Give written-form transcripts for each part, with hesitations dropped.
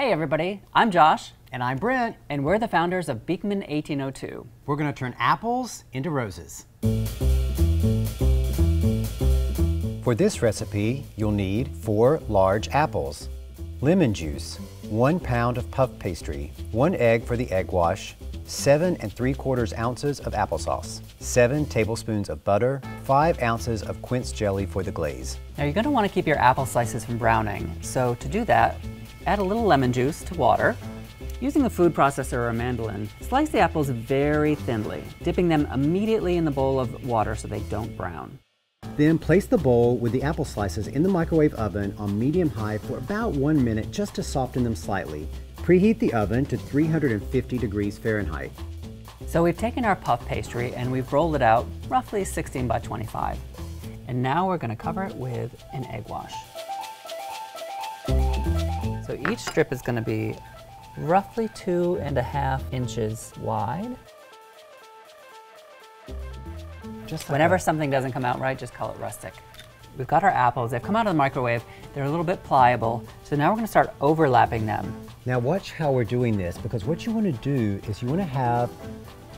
Hey everybody, I'm Josh. And I'm Brent. And we're the founders of Beekman 1802. We're going to turn apples into roses. For this recipe, you'll need 4 large apples, lemon juice, 1 pound of puff pastry, 1 egg for the egg wash, 7 3/4 ounces of applesauce, 7 tablespoons of butter, 5 ounces of quince jelly for the glaze. Now you're going to want to keep your apple slices from browning. So to do that, add a little lemon juice to water. Using a food processor or a mandolin, slice the apples very thinly, dipping them immediately in the bowl of water so they don't brown. Then place the bowl with the apple slices in the microwave oven on medium-high for about 1 minute just to soften them slightly. Preheat the oven to 350 degrees Fahrenheit. So we've taken our puff pastry and we've rolled it out roughly 16 by 25. And now we're going to cover it with an egg wash. So each strip is going to be roughly 2.5 inches wide. Just like Whenever something doesn't come out right, just call it rustic. We've got our apples. They've come out of the microwave. They're a little bit pliable. So now we're going to start overlapping them. Now watch how we're doing this, because what you want to do is you want to have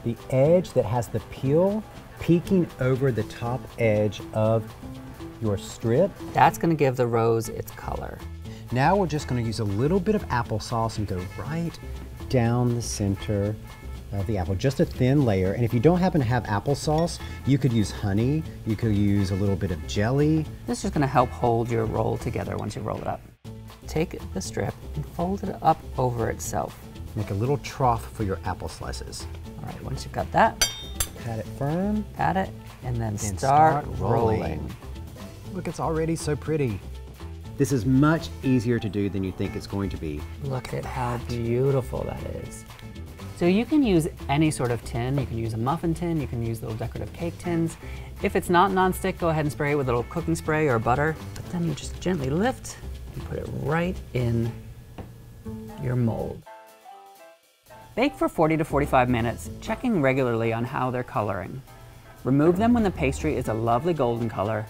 the edge that has the peel peeking over the top edge of your strip. That's going to give the rose its color. Now we're just going to use a little bit of applesauce and go right down the center of the apple, just a thin layer. And if you don't happen to have applesauce, you could use honey, you could use a little bit of jelly. This is going to help hold your roll together once you roll it up. Take the strip and fold it up over itself. Make a little trough for your apple slices. All right, once you've got that, Pat it firm. pat it, and then start rolling. Look, it's already so pretty. This is much easier to do than you think it's going to be. Look at how beautiful that is. So you can use any sort of tin. You can use a muffin tin, you can use little decorative cake tins. If it's not nonstick, go ahead and spray it with a little cooking spray or butter. But then you just gently lift and put it right in your mold. Bake for 40 to 45 minutes, checking regularly on how they're coloring. Remove them when the pastry is a lovely golden color.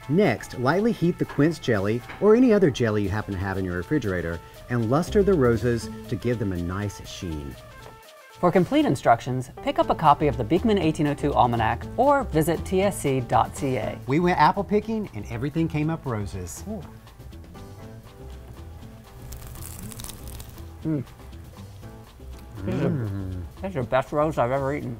Next, lightly heat the quince jelly or any other jelly you happen to have in your refrigerator and luster the roses to give them a nice sheen. For complete instructions, pick up a copy of the Beekman 1802 Almanac or visit tsc.ca. We went apple picking and everything came up roses. This is the best rose I've ever eaten.